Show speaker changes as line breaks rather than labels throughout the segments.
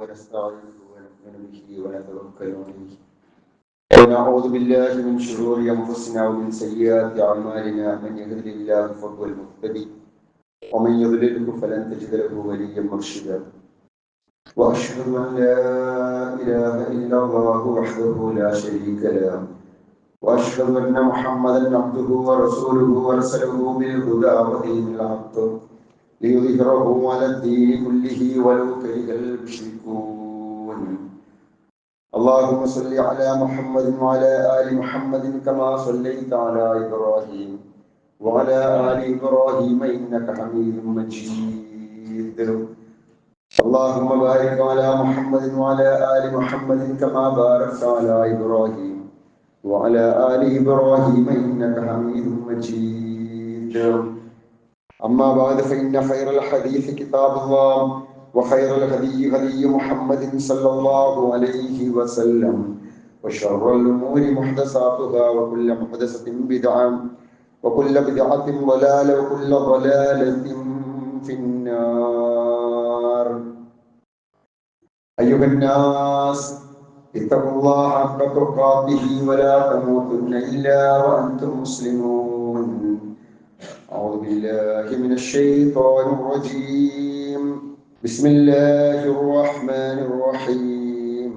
ونستعينه ونؤمن به ونتوكل عليه ونعوذ بالله من شرور أنفسنا ومن سيئات أعمالنا من يهده الله فهو المهتدي ومن يضلله فلن تجد له وليا مرشدا وأشهد أن لا إله إلا الله وحده لا شريك له وأشهد أن محمدا عبده ورسوله ورسله بالهدى ودين الحق ليظهره على الدين كله ولو كره المشركون اللهم صل على محمد وعلى آل محمد كما صليت على إبراهيم وعلى آل إبراهيم إنك حميد مجيد اللهم بارك على محمد وعلى آل محمد كما باركت على إبراهيم وعلى آل إبراهيم إنك حميد مجيد أما بعد فإن خير الحديث كتاب الله وخير الهدي هدي محمد صلى الله عليه وسلم وشر الأمور محدثاتها وكل محدثة بدعة وكل بدعة ضلالة وكل ضلالة في النار أيها الناس اتقوا الله حق تقاته ولا تموتن إلا وأنتم مسلمون أعوذ بالله من الشيطان الرجيم بسم الله الرحمن الرحيم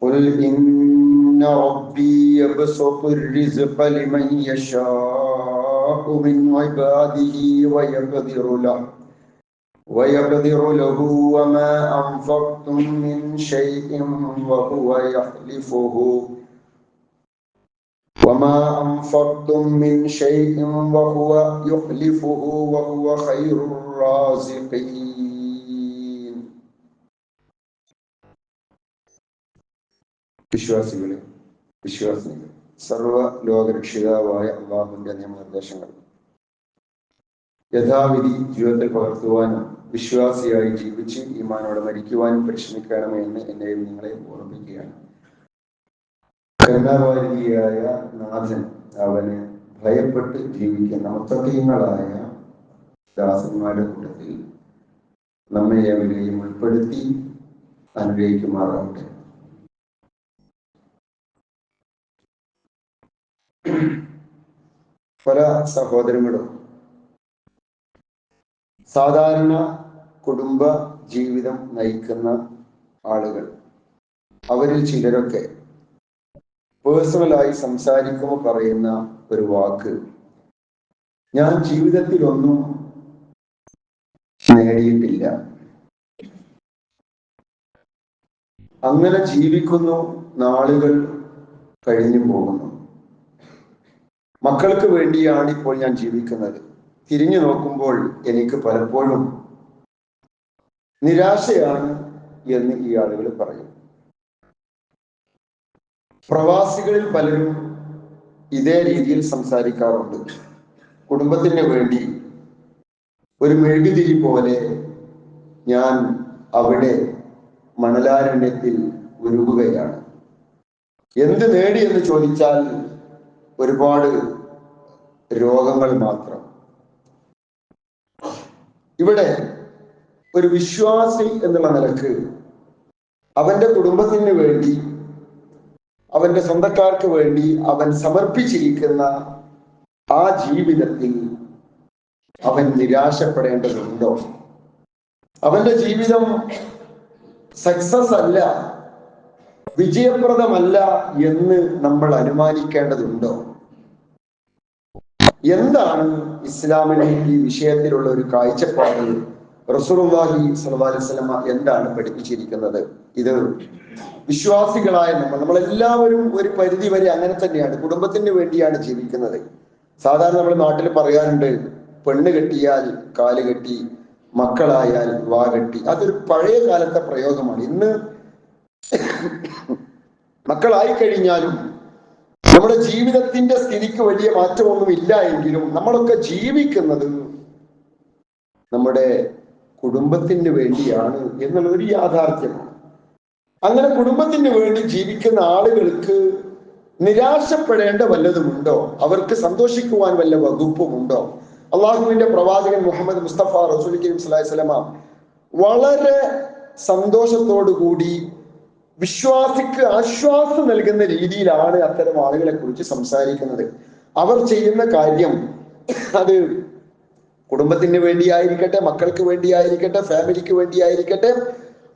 قل إن ربي يبسط الرزق لمن يشاء من عباده ويقدر له وما أنفقتم من شيء وهو يخلفه وهو خير الرازقين. വിശ്വാസികളെ സർവ ലോകരക്ഷിതാവായ അല്ലാഹുവിന്റെ നിയമനിർദ്ദേശങ്ങൾ യഥാവിധി ജീവിതത്തിൽ പകർത്തുവാനും വിശ്വാസിയായി ജീവിച്ച് ഈമാനോടെ മരിക്കുവാനും പരിശ്രമിക്കണമേ എന്ന് എന്നെയും നിങ്ങളെയും ഓർമ്മിക്കുകയാണ്. കരുണാവാരിയായ നാഥൻ അവന് ഭയപ്പെട്ട് ജീവിക്കുന്ന മുത്തഖീങ്ങളായ ദാസന്മാരുടെ കൂട്ടത്തിൽ നമ്മെ അവരെയും ഉൾപ്പെടുത്തി അനുഗ്രഹിക്കുമാറാവട്ടെ. പല സഹോദരങ്ങളും സാധാരണ കുടുംബ ജീവിതം നയിക്കുന്ന ആളുകൾ, അവരിൽ ചിലരൊക്കെ പേഴ്സണലായി സംസാരിക്കുമ്പോൾ പറയുന്ന ഒരു വാക്ക്, ഞാൻ ജീവിതത്തിൽ ഒന്നും നേടിയിട്ടില്ല, അങ്ങനെ ജീവിക്കുന്നു, നാളുകൾ കഴിഞ്ഞു പോകുന്നു, മക്കൾക്ക് വേണ്ടിയാണ് ഇപ്പോൾ ഞാൻ ജീവിക്കുന്നത്, തിരിഞ്ഞു നോക്കുമ്പോൾ എനിക്ക് പലപ്പോഴും നിരാശയാണ് എന്ന് ഈ ആളുകൾ പറയും. പ്രവാസികളിൽ പലരും ഇതേ രീതിയിൽ സംസാരിക്കാറുണ്ട്. കുടുംബത്തിന് വേണ്ടി ഒരു മെഴുകുതിരി പോലെ ഞാൻ അവിടെ മണലാരണ്യത്തിൽ ഉരുകുകയാണ്. എന്ത് നേടി എന്ന് ചോദിച്ചാൽ ഒരുപാട് രോഗങ്ങൾ മാത്രം. ഇവിടെ ഒരു വിശ്വാസി എന്നുള്ള നിലക്ക് അവന്റെ കുടുംബത്തിന് വേണ്ടി, അവന്റെ സ്വന്തക്കാർക്ക് വേണ്ടി അവൻ സമർപ്പിച്ചിരിക്കുന്ന ആ ജീവിതത്തിൽ അവൻ നിരാശപ്പെടേണ്ടതുണ്ടോ? അവന്റെ ജീവിതം സക്സസ് അല്ല, വിജയപ്രദമല്ല എന്ന് നമ്മൾ അനുമാനിക്കേണ്ടതുണ്ടോ? എന്താണ് ഇസ്ലാമിലെ ഈ വിഷയത്തിലുള്ള ഒരു കാഴ്ചപ്പാട്? റസൂലുള്ളാഹി സ്വല്ലല്ലാഹു അലൈഹി വസല്ലം എന്താണ് പഠിപ്പിച്ചിരിക്കുന്നത്? ഇത് വിശ്വാസികളായ നമ്മളെല്ലാവരും ഒരു പരിധി വരെ അങ്ങനെ തന്നെയാണ്, കുടുംബത്തിന് വേണ്ടിയാണ് ജീവിക്കുന്നത്. സാധാരണ നമ്മൾ നാട്ടിൽ പറയാറുണ്ട്, പെണ്ണ് കെട്ടിയാൽ കാല് കെട്ടി, മക്കളായാൽ വാ കെട്ടി. അതൊരു പഴയ കാലത്തെ പ്രയോഗമാണ്. ഇന്ന് മക്കളായി കഴിഞ്ഞാലും നമ്മുടെ ജീവിതത്തിന്റെ സ്ഥിതിക്ക് വലിയ മാറ്റമൊന്നും ഇല്ല എങ്കിലും നമ്മളൊക്കെ ജീവിക്കുന്നത് നമ്മുടെ കുടുംബത്തിന് വേണ്ടിയാണ് എന്നുള്ള ഒരു യാഥാർത്ഥ്യമാണ്. അങ്ങനെ കുടുംബത്തിന് വേണ്ടി ജീവിക്കുന്ന ആളുകൾക്ക് നിരാശപ്പെടേണ്ട വല്ലതുമുണ്ടോ? അവർക്ക് സന്തോഷിക്കുവാൻ വല്ല വകുപ്പുമുണ്ടോ? അള്ളാഹുവിന്റെ പ്രവാചകൻ മുഹമ്മദ് മുസ്തഫ റസൂൽ കരീം സ്വല്ലല്ലാഹു അലൈഹി വസല്ലമ വളരെ സന്തോഷത്തോടു കൂടി വിശ്വാസിക്ക് ആശ്വാസം നൽകുന്ന രീതിയിലാണ് അത്തരം ആളുകളെ കുറിച്ച് സംസാരിക്കുന്നത്. അവർ ചെയ്യുന്ന കാര്യം അത് കുടുംബത്തിന് വേണ്ടിയായിരിക്കട്ടെ, മക്കൾക്ക് വേണ്ടിയായിരിക്കട്ടെ, ഫാമിലിക്ക് വേണ്ടിയായിരിക്കട്ടെ,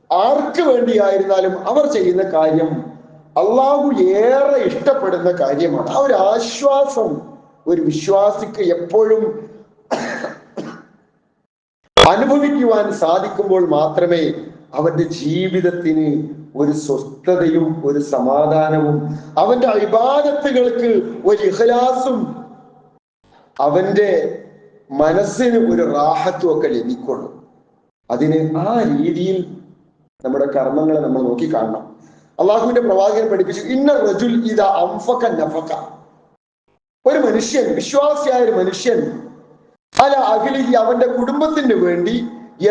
ആർക്ക് വേണ്ടിയായിരുന്നാലും അവർ ചെയ്യുന്ന കാര്യം അള്ളാഹു ഏറെ ഇഷ്ടപ്പെടുന്ന കാര്യമാണ്. ആ ഒരു ആശ്വാസം ഒരു വിശ്വാസിക്ക് എപ്പോഴും അനുഭവിക്കുവാൻ സാധിക്കുമ്പോൾ മാത്രമേ അവന്റെ ജീവിതത്തിന് ഒരു സ്വസ്ഥതയും ഒരു സമാധാനവും അവന്റെ ഇബാദത്തുകൾക്ക് ഒരു ഇഖ്ലാസും അവന്റെ മനസ്സിന് ഒരു റാഹത്തും ഒക്കെ ലഭിക്കുള്ളൂ. അതിന് ആ രീതിയിൽ നമ്മുടെ കർമ്മങ്ങളെ നമ്മൾ നോക്കി കാണണം. അള്ളാഹുവിന്റെ പ്രവാചകൻ പഠിപ്പിച്ചു, ഇന്ന റജുൽ ഇദാ അൻഫഖ നഫഖ. ഒരു മനുഷ്യൻ, വിശ്വാസിയായ ഒരു മനുഷ്യൻ, അല അഖിലിഹി, അവന്റെ കുടുംബത്തിന് വേണ്ടി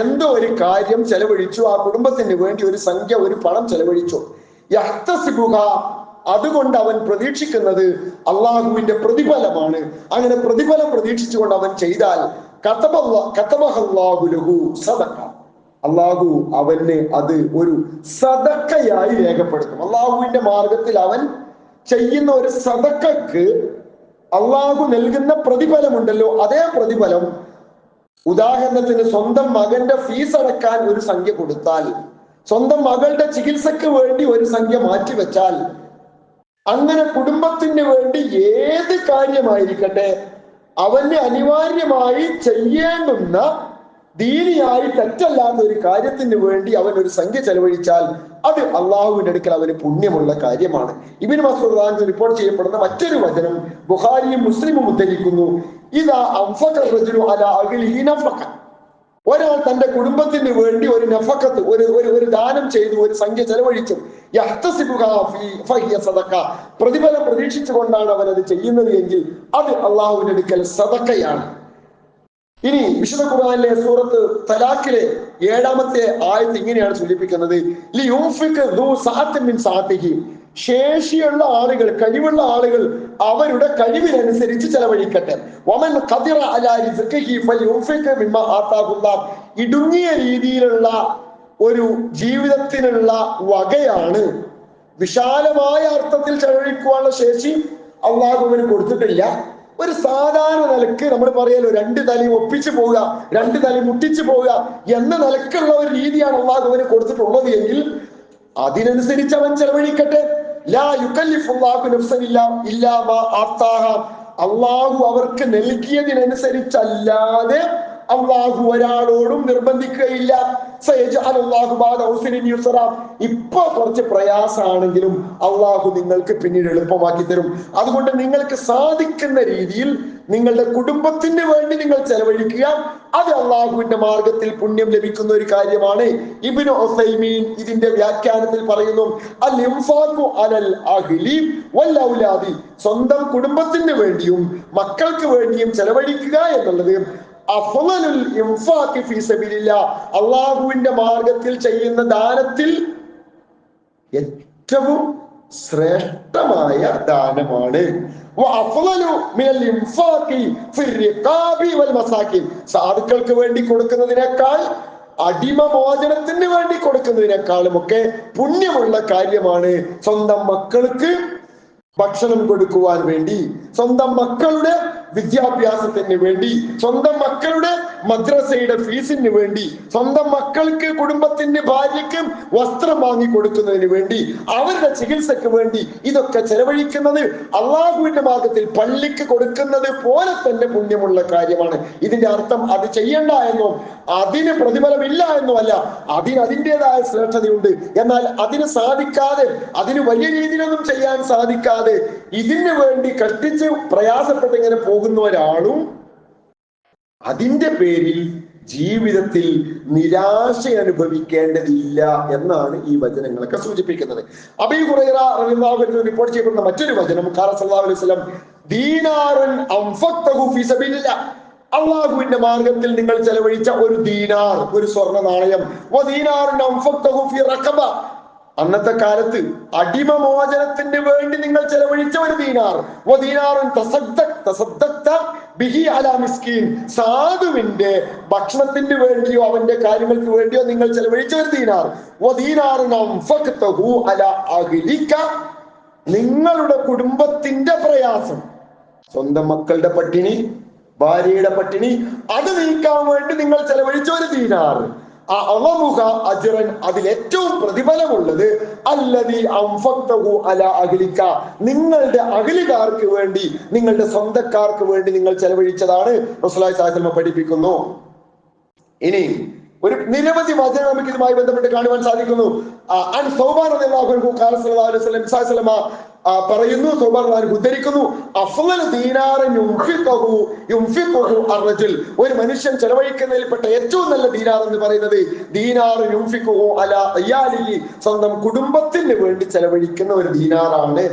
എന്തോ ഒരു കാര്യം ചെലവഴിച്ചു, ആ കുടുംബത്തിന് വേണ്ടി ഒരു സംഖ്യ, ഒരു പണം ചെലവഴിച്ചു, യഹ്തസിബുഹ, അതുകൊണ്ട് അവൻ പ്രതീക്ഷിക്കുന്നത് അള്ളാഹുവിന്റെ പ്രതിഫലമാണ്. അങ്ങനെ പ്രതിഫലം പ്രതീക്ഷിച്ചുകൊണ്ട് അവൻ ചെയ്താൽ കതബഹല്ലാഹു ലഹു സദഖ, അള്ളാഹു അവന് അത് ഒരു സദഖയായി രേഖപ്പെടുത്തും. അള്ളാഹുവിന്റെ മാർഗത്തിൽ അവൻ ചെയ്യുന്ന ഒരു സദഖക്ക് അള്ളാഹു നൽകുന്ന പ്രതിഫലമുണ്ടല്ലോ, അതേ പ്രതിഫലം, ഉദാഹരണത്തിന് സ്വന്തം മകന്റെ ഫീസ് അടക്കാൻ ഒരു സംഖ്യ കൊടുത്താൽ, സ്വന്തം മകളുടെ ചികിത്സക്ക് വേണ്ടി ഒരു സംഖ്യ മാറ്റിവെച്ചാൽ, അങ്ങനെ കുടുംബത്തിന് വേണ്ടി ഏത് കാര്യമായിരിക്കട്ടെ അവന് അനിവാര്യമായി ചെയ്യേണ്ടുന്ന ദീനിയായി തെറ്റല്ലാത്ത ഒരു കാര്യത്തിന് വേണ്ടി അവൻ ഒരു സംഖ്യ ചെലവഴിച്ചാൽ അത് അള്ളാഹുവിന്റെ അടുക്കൽ അവന് പുണ്യമുള്ള കാര്യമാണ്. ഇബ്നു മസ്ഊദ് റിപ്പോർട്ട് ചെയ്യപ്പെടുന്ന മറ്റൊരു വചനം ബുഖാരിയും മുസ്ലിമും ഉദ്ധരിക്കുന്നു, ഇദാ അൻഫഖ റജുലു അലാ അഖ്ലിഹി നഫഖ, ഒരാൾ തന്റെ കുടുംബത്തിന് വേണ്ടി ഒരു നഫഖത്ത്, ഒരു ദാനം ചെയ്തു, ഒരു സംഖ്യ ചെലവഴിച്ചു, യഹ്തസിബുഹ ഫഹിയ സദഖ, പ്രതിഫലം പ്രതീക്ഷിച്ചുകൊണ്ടാണ് അവൻ അത് ചെയ്യുന്നത് എങ്കിൽ അത് അള്ളാഹുവിന്റെ അടുക്കൽ സദഖയാണ്. ഇനി വിശുദ്ധ ഖുർആനിലെ സൂറത്ത് തലാഖിലെ 7-ാമത്തെ ആയത്ത് ഇങ്ങനെയാണ് സൂചിപ്പിക്കുന്നത്, ലിയുൻഫിഖ് ദു സഅത്തിൻ മിൻ സഅതിഹി, ശേഷിയുള്ള ആളുകൾ, കഴിവുള്ള ആളുകൾ അവരുടെ കഴിവിനനുസരിച്ച് ചെലവഴിക്കട്ടെ. വമൻ ഖദിറ അലാ റിസ്ഖിഹി ഫൽയുൻഫിഖ് മിമ്മാ ആതാഹുല്ലാഹ്, ഇടുങ്ങിയ രീതിയിലുള്ള ഒരു ജീവിതത്തിനുള്ള വകയാണ്, വിശാലമായ അർത്ഥത്തിൽ ചെലവഴിക്കുവാനുള്ള ശേഷി അള്ളാഹുവിന് കൊടുത്തിട്ടില്ല. ഒരു സാധാരണ നിലക്ക് നമ്മൾ പറയല്ലോ, 2 തലി ഒപ്പിച്ചു പോവുക, 2 തലി മുട്ടിച്ചു പോവുക എന്ന നിലക്കുള്ള ഒരു രീതിയാണ് അള്ളാഹുവിന് കൊടുത്തിട്ടുള്ളത് എങ്കിൽ അതിനനുസരിച്ച് അവൻ ചെലവഴിക്കട്ടെ. ലാ യുകല്ലിഫുല്ലാഹു നഫ്സൻ ഇല്ലാ മാ ആതാഹ, അള്ളാഹു അവർക്ക് നൽകിയതിനനുസരിച്ചല്ലാതെ അള്ളാഹു ഒരാളോടും നിർബന്ധിക്കുകയില്ല. ഇപ്പൊ കുറച്ച് പ്രയാസമാണെങ്കിലും അള്ളാഹു നിങ്ങൾക്ക് പിന്നീട് എളുപ്പമാക്കി തരും. അതുകൊണ്ട് നിങ്ങൾക്ക് സാധിക്കുന്ന രീതിയിൽ നിങ്ങളുടെ കുടുംബത്തിന് വേണ്ടി നിങ്ങൾ ചെലവഴിക്കുക, അത് അള്ളാഹുവിന്റെ മാർഗത്തിൽ പുണ്യം ലഭിക്കുന്ന ഒരു കാര്യമാണ്. ഇബ്നു ഉസൈമീൻ ഇതിന്റെ വ്യാഖ്യാനത്തിൽ പറയുന്നു, അൽ ഇൻഫാഖു അലൽ അഹ്ലി വൽ ഔലാദി, സ്വന്തം കുടുംബത്തിന് വേണ്ടിയും മക്കൾക്ക് വേണ്ടിയും ചെലവഴിക്കുക എന്നുള്ളത് അഫ്ളലുൽ ഇൻഫാഖി ഫീ സബീലില്ലാഹ്, അല്ലാഹുവിന്റെ മാർഗത്തിൽ ചെയ്യുന്ന ദാനത്തിൽ ഏറ്റവും ശ്രേഷ്ഠമായ ദാനമാണ്. വഅഫ്ളലു മിനൽ ഇൻഫാഖി ഫിർ റിഖാബി വൽ മസാകിൻ, സാധുക്കൾക്ക് വേണ്ടി കൊടുക്കുന്നതിനേക്കാൾ, അടിമമോചനത്തിന് വേണ്ടി കൊടുക്കുന്നതിനേക്കാളും ഒക്കെ പുണ്യമുള്ള കാര്യമാണ് സ്വന്തം മക്കൾക്ക് ഭക്ഷണം കൊടുക്കുവാൻ വേണ്ടി, സ്വന്തം മക്കളുടെ വിദ്യാഭ്യാസത്തിന് വേണ്ടി, സ്വന്തം മക്കളുടെ മദ്രസയുടെ ഫീസിന് വേണ്ടി, സ്വന്തം മക്കൾക്ക്, കുടുംബത്തിന്റെ ഭാര്യയ്ക്ക് വസ്ത്രം വാങ്ങി കൊടുക്കുന്നതിന് വേണ്ടി, അവരുടെ ചികിത്സക്ക് വേണ്ടി ഇതൊക്കെ ചെലവഴിക്കുന്നത് അള്ളാഹുവിന്റെ മാർഗത്തിൽ പള്ളിക്ക് കൊടുക്കുന്നത് പോലെ തന്നെ പുണ്യമുള്ള കാര്യമാണ്. ഇതിന്റെ അർത്ഥം അത് ചെയ്യണ്ട എന്നോ അതിന് പ്രതിഫലമില്ല എന്നോ അല്ല, അതിൻ്റെതായ ശ്രേഷ്ഠതയുണ്ട്. എന്നാൽ അതിന് സാധിക്കാതെ, അതിന് വലിയ രീതിയിലൊന്നും ചെയ്യാൻ സാധിക്കാതെ ഇതിനു വേണ്ടി കഷ്ടിച്ച് പ്രയാസപ്പെട്ട് ഇങ്ങനെ പോകുന്ന ഒരാളും അതിന്റെ പേരിൽ ജീവിതത്തിൽ നിരാശ അനുഭവിക്കേണ്ടതില്ല എന്നാണ് ഈ വചനങ്ങളൊക്കെ സൂചിപ്പിക്കുന്നത്. അബീ ഹുറൈറ റളിയല്ലാഹു അൻഹു റിപ്പോർട്ട് ചെയ്യപ്പെടുന്ന മറ്റൊരു വചനം, ഖാല സല്ലല്ലാഹു അലൈഹി വസല്ലം, ദീനാറുൻ അൻഫഖ്തഹു ഫീ സബീലില്ലാഹ്, അള്ളാഹുവിന്റെ മാർഗത്തിൽ നിങ്ങൾ ചെലവഴിച്ച ഒരു ദീനാർ, ഒരു സ്വർണ്ണ നാണയം, വദീനാറുൻ അൻഫഖ്തഹു ഫീ റഖബ, അന്നത്തെ കാലത്ത് അടിമമോചനത്തിന് വേണ്ടി നിങ്ങൾ ചെലവഴിച്ച ഒരു ദീനാർ, സാധുവിന്റെ ഭക്ഷണത്തിന് വേണ്ടിയോ അവന്റെ കാര്യങ്ങൾക്ക് വേണ്ടിയോ നിങ്ങൾ ചെലവഴിച്ച ഒരു ദീനാർ, നിങ്ങളുടെ കുടുംബത്തിന്റെ പ്രയാസം, സ്വന്തം മക്കളുടെ പട്ടിണി, ഭാര്യയുടെ പട്ടിണി, അത് നീക്കാൻ വേണ്ടി നിങ്ങൾ ചെലവഴിച്ച ഒരു ദീനാർ, അതിൽ ഏറ്റവും പ്രതിഫലമുള്ളത് അല്ലദീ അൻഫഖ്തഹു അലാ അഹ്ലിക, നിങ്ങളുടെ അഹ്ലുകാർക്ക് വേണ്ടി, നിങ്ങളുടെ സ്വന്തക്കാർക്ക് വേണ്ടി നിങ്ങൾ ചെലവഴിച്ചതാണ് റസൂലുള്ളാഹി സ്വല്ലല്ലാഹു അലൈഹി വസല്ലം പഠിപ്പിക്കുന്നു. ഇനി ഒരു നിരവധി വചനം നമുക്ക് ഇതുമായി ബന്ധപ്പെട്ട് കാണുവാൻ സാധിക്കുന്നു. പറയുന്നു, ഉദ്ധരിക്കുന്നു, ഒരു മനുഷ്യൻ ചെലവഴിക്കുന്നതിൽപ്പെട്ട ഏറ്റവും നല്ല ദീനാർ എന്ന് പറയുന്നത് സ്വന്തം കുടുംബത്തിന് വേണ്ടി ചെലവഴിക്കുന്ന ഒരു ദീനാറാണ്.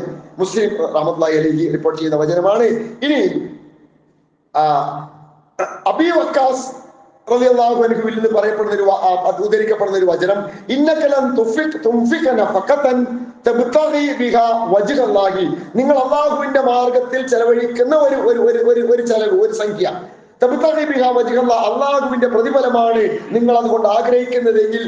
മുസ്ലിം റഹ്മത്തുള്ളാഹി അലൈഹി റിപ്പോർട്ട് ചെയ്യുന്ന വചനമാണ്. ഇനി അബീ വക്കാസ് റളിയല്ലാഹു അൻഹു നിന്ന് പറയപ്പെടുന്ന ഒരു ഉദ്ധരിക്കപ്പെടുന്ന ഒരു വചനം, നിങ്ങൾ അല്ലാഹുവിന്റെ മാർഗത്തിൽ ചെലവഴിക്കുന്ന ഒരു ചെലവ്, ഒരു സംഖ്യ, അള്ളാഹുവിന്റെ പ്രതിഫലമാണ് നിങ്ങൾ അതുകൊണ്ട് ആഗ്രഹിക്കുന്നതെങ്കിൽ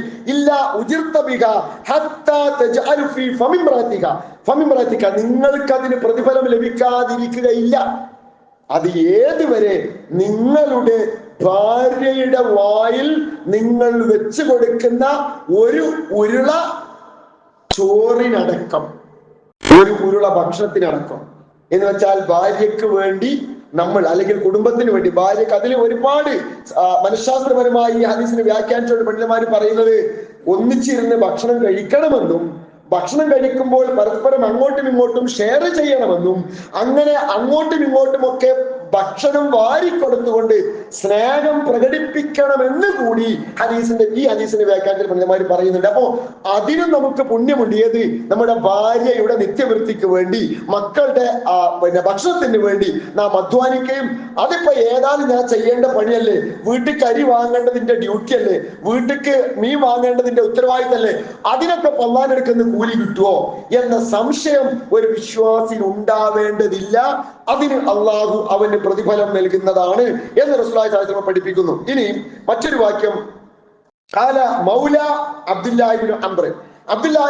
നിങ്ങൾക്ക് അതിന് പ്രതിഫലം ലഭിക്കാതിരിക്കുകയില്ല. അത് ഏതുവരെ നിങ്ങളുടെ ഭാര്യയുടെ വായിൽ നിങ്ങൾ വെച്ചു കൊടുക്കുന്ന ഒരു ഉരുള ചോറിനടക്കം, ഒരു ഉരുള ഭക്ഷണത്തിനടക്കം എന്ന് വെച്ചാൽ ഭാര്യയ്ക്ക് വേണ്ടി നമ്മൾ, അല്ലെങ്കിൽ കുടുംബത്തിന് വേണ്ടി ഭാര്യക്ക്, അതിൽ ഒരുപാട് മനഃശാസ്ത്രപരമായി ഈ ഹദീസിനെ വ്യാഖ്യാനിച്ചുകൊണ്ട് പണ്ഡിതന്മാർ പറയുന്നത് ഒന്നിച്ചിരുന്ന് ഭക്ഷണം കഴിക്കണമെന്നും ഭക്ഷണം കഴിക്കുമ്പോൾ പരസ്പരം അങ്ങോട്ടും ഇങ്ങോട്ടും ഷെയർ ചെയ്യണമെന്നും അങ്ങനെ അങ്ങോട്ടും ഇങ്ങോട്ടും ഒക്കെ ഭക്ഷണം വാരിക്കൊടുത്തുകൊണ്ട് സ്നേഹം പ്രകടിപ്പിക്കണമെന്ന് കൂടി ഈ ഹദീസിന്റെ വ്യാഖ്യാനത്തിൽ പണ്ഡിതന്മാർ പറയുന്നുണ്ട്. അപ്പോ അതിനും നമുക്ക് പുണ്യമുണ്ട്. ഏത്? നമ്മുടെ ഭാര്യയുടെ നിത്യവൃത്തിക്ക് വേണ്ടി, മക്കളുടെ ഭക്ഷണത്തിന് വേണ്ടി നാം അധ്വാനിക്കുകയും, അതിപ്പോ ഏതാനും ഞാൻ ചെയ്യേണ്ട പണിയല്ലേ, വീട്ടിക്ക് അരി വാങ്ങേണ്ടതിന്റെ ഡ്യൂട്ടി അല്ലേ, വീട്ടിക്ക് മീൻ വാങ്ങേണ്ടതിന്റെ ഉത്തരവാദിത്തല്ലേ, അതിനൊക്കെ പള്ളാനെടുക്കുന്ന കൂലി കിട്ടുമോ എന്ന സംശയം ഒരു വിശ്വാസിന് ഉണ്ടാവേണ്ടതില്ല. അതിന് അള്ളാഹു അവന് പ്രതിഫലം നൽകുന്നതാണ് എന്ന് റസൂലുള്ളാഹി സ്വല്ലല്ലാഹു അലൈഹി വസല്ലം പഠിപ്പിക്കുന്നു. ഇനി മറ്റൊരു വാക്യം, ഖാല മൗല അബ്ദുല്ലാഹി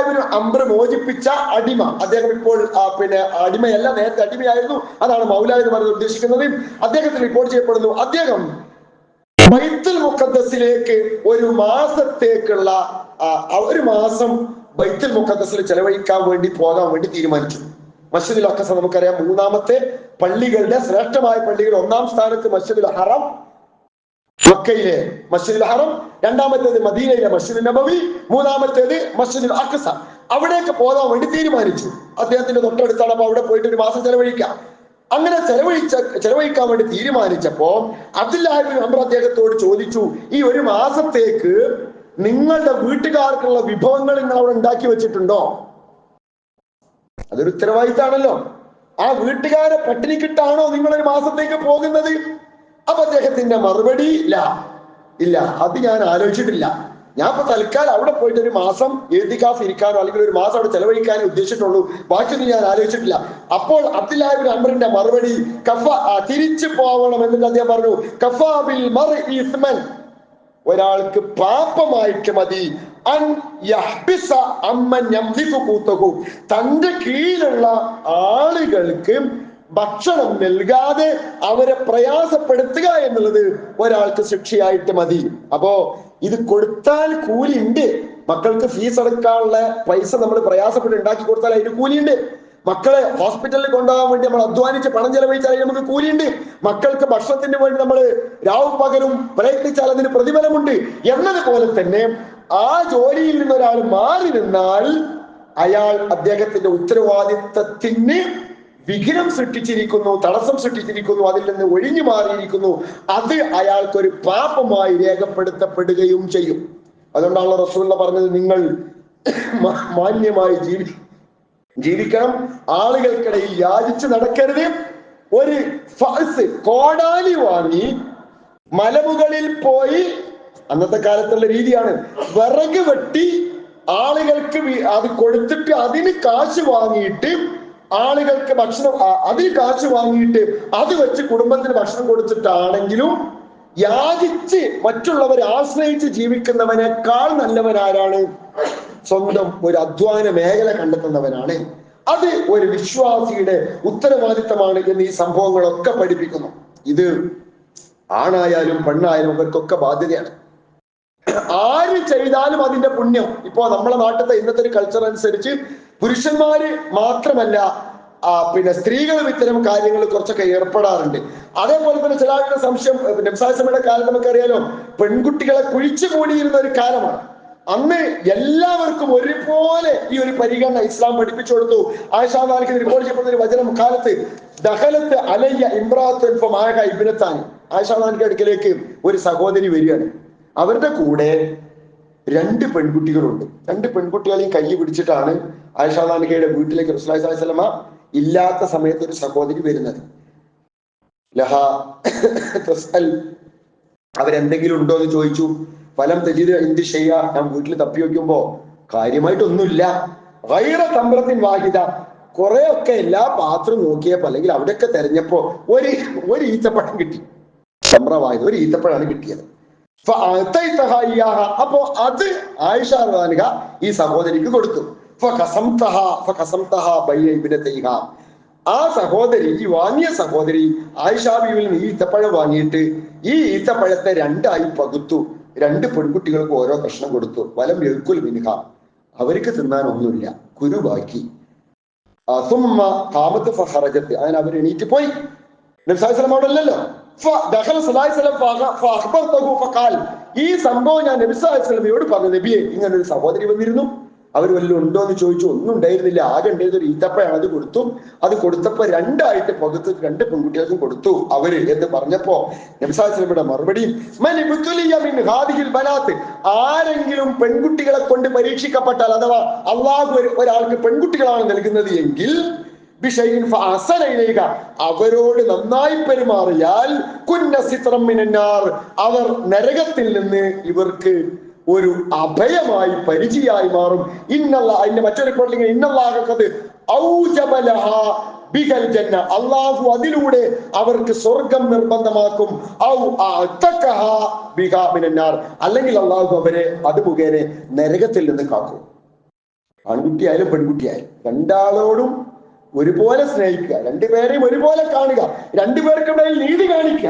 ഇബ്നു അംർ മോചിപ്പിച്ച അടിമ, അദ്ദേഹം ഇപ്പോൾ അടിമയല്ല, നേരത്തെ അടിമയായിരുന്നു, അതാണ് മൗല എന്ന് പറയുന്നത് ഉദ്ദേശിക്കുന്നത്. അദ്ദേഹത്തിന് റിപ്പോർട്ട് ചെയ്യപ്പെടുന്നു, അദ്ദേഹം ബൈത്തുൽ മുഖദ്ദസിലേക്ക് ഒരു മാസത്തേക്കുള്ള ഒരു മാസം ബൈത്തുൽ മുഖദ്ദസിൽ ചെലവഴിക്കാൻ വേണ്ടി പോകാൻ വേണ്ടി തീരുമാനിച്ചു. മസ്ജിദുൽ അഖ്സ നമുക്കറിയാം, മൂന്നാമത്തെ പള്ളികളുടെ ശ്രേഷ്ഠമായ പള്ളികൾ, ഒന്നാം സ്ഥാനത്ത് മസ്ജിദുൽ ഹറം, മക്കയിലെ മസ്ജിദുൽ ഹറം, രണ്ടാമത്തേത് മദീനയിലെ മസ്ജിദുൽ നബവി, മൂന്നാമത്തേത് മസ്ജിദുൽ അഖ്സ. അവിടേക്ക് പോകാൻ വേണ്ടി തീരുമാനിച്ചു. അദ്ദേഹത്തിന്റെ തൊട്ടടുത്താണ്, അപ്പൊ അവിടെ പോയിട്ട് ഒരു മാസം ചെലവഴിക്കാം. അങ്ങനെ ചെലവഴിക്കാൻ വേണ്ടി തീരുമാനിച്ചപ്പോ അബ്ദുല്ലാഹി ഇബ്നു അംർ അദ്ദേഹത്തോട് ചോദിച്ചു, ഈ ഒരു മാസത്തേക്ക് നിങ്ങളുടെ വീട്ടുകാർക്കുള്ള വിഭവങ്ങൾ നിങ്ങൾ അവിടെ ഉണ്ടാക്കി വെച്ചിട്ടുണ്ടോ? അതൊരു ഉത്തരവാദിത്തമാണല്ലോ. ആ വീട്ടുകാരെ പട്ടിണിക്കിട്ടാണോ നിങ്ങളൊരു മാസത്തേക്ക് പോകുന്നത്? അപ്പൊ അദ്ദേഹത്തിന്റെ മറുപടി ഇല്ല, അത് ഞാൻ ആലോചിച്ചിട്ടില്ല. ഞാൻ ഇപ്പൊ തൽക്കാലം അവിടെ പോയിട്ട് ഒരു മാസം എഴുതിക്കാഫ് ഇരിക്കാനോ അല്ലെങ്കിൽ ഒരു മാസം അവിടെ ചെലവഴിക്കാനോ ഉദ്ദേശിച്ചിട്ടുള്ളൂ, ബാക്കിയൊന്നും ഞാൻ ആലോചിച്ചിട്ടില്ല. അപ്പോൾ അബ്ദുല്ലാഹി ഇബ്നു അംറിന്റെ മറുപടി തിരിച്ചു പോവണം എന്നിട്ട് അദ്ദേഹം പറഞ്ഞു, കഫാ ബിൽ മർഇ ഇസ്മൻ, ഒരാൾക്ക് പാപമായിട്ട് മതി തന്റെ കീഴിലുള്ള ആളുകൾക്ക് ഭക്ഷണം നൽകാതെ അവരെ പ്രയാസപ്പെടുത്തുക എന്നുള്ളത് ഒരാൾക്ക് ശിക്ഷയായിട്ട് മതി. അപ്പോ ഇത് കൊടുത്താൽ കൂലിയുണ്ട്. മക്കൾക്ക് ഫീസ് അടക്കാനുള്ള പൈസ നമ്മൾ പ്രയാസപ്പെട്ട് ഉണ്ടാക്കി കൊടുത്താൽ അതിന് കൂലിയുണ്ട്. മക്കളെ ഹോസ്പിറ്റലിൽ കൊണ്ടുപോകാൻ വേണ്ടി നമ്മൾ അധ്വാനിച്ച് പണം ചെലവഴിച്ചാൽ നമുക്ക് കൂലിയുണ്ട്. മക്കൾക്ക് ഭക്ഷണത്തിന് വേണ്ടി നമ്മൾ രാവും പകലും പ്രയത്നിച്ചാൽ അതിന് പ്രതിഫലമുണ്ട്. എന്നതുപോലെ തന്നെ ആ ജോലിയിൽ നിന്ന് ഒരാൾ മാറി നിന്നാൽ അയാൾ അദ്ദേഹത്തിന്റെ ഉത്തരവാദിത്തത്തിന് വിഘ്നം സൃഷ്ടിച്ചിരിക്കുന്നു, തടസ്സം സൃഷ്ടിച്ചിരിക്കുന്നു, അതിൽ നിന്ന് ഒഴിഞ്ഞു മാറിയിരിക്കുന്നു. അത് അയാൾക്കൊരു പാപമായി രേഖപ്പെടുത്തപ്പെടുകയും ചെയ്യും. അതുകൊണ്ടാണ് റസൂലുള്ളാഹി പറഞ്ഞത്, നിങ്ങൾ മാന്യമായി ജീവിക്കണം, ആളുകൾക്കിടയിൽ യാചിച്ച് നടക്കരുത്. ഒരു കോടാലി വാങ്ങി മലമുകളിൽ പോയി, അന്നത്തെ കാലത്തുള്ള രീതിയാണ്, വിറക് വെട്ടി ആളുകൾക്ക് അത് കൊടുത്തിട്ട് അതിന് കാശ് വാങ്ങിയിട്ട് ആളുകൾക്ക് ഭക്ഷണം, അതിന് കാശ് വാങ്ങിയിട്ട് അത് വെച്ച് കുടുംബത്തിന് ഭക്ഷണം കൊടുത്തിട്ടാണെങ്കിലും യാചിച്ച് മറ്റുള്ളവരെ ആശ്രയിച്ച് ജീവിക്കുന്നവനേക്കാൾ നല്ലവനാരാണ്? സ്വന്തം ഒരു അധ്വാന മേഖല കണ്ടെത്തുന്നവനാണ്. അത് ഒരു വിശ്വാസിയുടെ ഉത്തരവാദിത്തമാണ് എന്ന് ഈ സംഭവങ്ങളൊക്കെ പഠിപ്പിക്കുന്നു. ഇത് ആണായാലും പെണ്ണായാലും അവർക്കൊക്കെ ബാധ്യതയാണ്. ആര് ചെയ്താലും അതിന്റെ പുണ്യം. ഇപ്പോ നമ്മളെ നാട്ടിലത്തെ ഇന്നത്തെ ഒരു കൾച്ചർ അനുസരിച്ച് പുരുഷന്മാര് മാത്രമല്ല, പിന്നെ സ്ത്രീകളും ഇത്തരം കാര്യങ്ങൾ കുറച്ചൊക്കെ ഏർപ്പെടാറുണ്ട്. അതേപോലെ തന്നെ ചില ആളുകളുടെ സംശയം, നബ്സാസമയുടെ കാലത്ത് നമുക്കറിയാലോ, പെൺകുട്ടികളെ കുഴിച്ചു മൂടിയിരുന്ന ഒരു കാലമാണ്. അന്ന് എല്ലാവർക്കും ഒരുപോലെ ഈ ഒരു പരിഗണന ഇസ്ലാം പഠിപ്പിച്ചു കൊടുത്തു. ആയിഷാ നാലിക്ക് റിപ്പോർട്ട് ചെയ്യപ്പെടുന്ന ഒരു വചനം, കാലത്ത് ദഖലത്ത് അലയ്യ ഇംറാത്തുൻ ഫമാഅഹ ഇബ്നത്താൻ. ആയിഷാ നാലിന്റെ അടുക്കലേക്ക് ഒരു സഹോദരി വരികയാണ്. അവരുടെ കൂടെ 2 പെൺകുട്ടികളുണ്ട്. 2 പെൺകുട്ടികളെയും കൈ പിടിച്ചിട്ടാണ് ആയിഷാ നാലികയുടെ വീട്ടിലേക്ക് റസൂലുള്ളാഹി സ്വല്ലല്ലാഹു അലൈഹി വസല്ലമ ഇല്ലാത്ത സമയത്ത് ഒരു സഹോദരി വരുന്നത്. ലഹ തസ്അൽ, അവരെന്തെങ്കിലും ഉണ്ടോ എന്ന് ചോദിച്ചു. ഫലം തജീദ് ഇൻദി ഷൈഅ, ഞാൻ വീട്ടിൽ തപ്പി വെക്കുമ്പോ കാര്യമായിട്ടൊന്നുമില്ല. ഗൈറ തംറത്തിൻ വാഹിദ, കുറെയൊക്കെ എല്ലാ പാത്രം നോക്കിയപ്പോ അല്ലെങ്കിൽ അവിടെയൊക്കെ തെരഞ്ഞപ്പോ ഒരു ഈത്തപ്പഴം കിട്ടി. തംറ വാഹിദ, ഒരു ഈത്തപ്പഴമാണ് കിട്ടിയത്. അപ്പോ അത് ആയിഷ റളിയല്ലാഹു അൻഹ ഈ സഹോദരിക്ക് കൊടുത്തു. ആ സഹോദരി, ഈ വാങ്ങിയ സഹോദരി ആയിഷാ ബീവിയിൽ നിന്ന് ഈ ഈത്തപ്പഴം വാങ്ങിയിട്ട് ഈ ഈത്തപ്പഴത്തെ 2ആയി പകുത്തു. 2 പെൺകുട്ടികൾക്ക് ഓരോ കഷ്ണം കൊടുത്തു. വലം യൽക്കുൽ മിൻഹ, അവർക്ക് തിന്നാൻ ഒന്നുമില്ല, കുരു ബാക്കി. സുമ്മ ഖാമത്ത് ഫഖറജത്ത്, അങ്ങനെ അവർ എണീറ്റ് പോയി. നബി സല്ലല്ലാഹു അലൈഹി വസല്ലം അവിടെ അല്ലല്ലോ. ഈ സംഭവം ഞാൻ നബി സല്ലല്ലാഹു അലൈഹി വസല്ലമയോട് പറഞ്ഞു. നബിയെ, ഇങ്ങനെ ഒരു സഹോദരി വന്നിരുന്നു, അവർ വല്ലതും ഉണ്ടോ എന്ന് ചോദിച്ചു. ഒന്നും ഉണ്ടായിരുന്നില്ല, ആകെ ഉണ്ടായത് ഒരു ഈത്തപ്പഴമാണ്. അത് കൊടുത്തു. അത് കൊടുത്തപ്പോ 2ആയിട്ട് പകുത്ത് 2 പെൺകുട്ടികൾക്കും കൊടുത്തു അവര് എന്ന് പറഞ്ഞപ്പോ നബി സല്ലല്ലാഹു അലൈഹി വസല്ലമയുടെ മറുപടി, ആരെങ്കിലും പെൺകുട്ടികളെ കൊണ്ട് പരീക്ഷിക്കപ്പെട്ടാൽ, അഥവാ അള്ളാഹു ഒരാൾക്ക് പെൺകുട്ടികളാണ് നൽകുന്നത് എങ്കിൽ അവരോട് നന്നായി പെരുമാറിയാൽ അവർ നരകത്തിൽ നിന്ന് ഇവർക്ക് ഒരു അഭയമായി പരിചയമായി മാറും. അതിന്റെ മറ്റൊരു അള്ളാഹു അതിലൂടെ അവർക്ക് സ്വർഗം നിർബന്ധമാക്കും. അല്ലെങ്കിൽ അള്ളാഹു അവരെ അത് മുഖേന നരകത്തിൽ നിന്ന് കാക്കും. ആൺകുട്ടിയായാലും പെൺകുട്ടിയായാലും രണ്ടാളോടും ഒരുപോലെ സ്നേഹിക്കുക, 2 പേരെയും ഒരുപോലെ കാണുക, 2 പേർക്കിടയിൽ നീതി കാണിക്കുക.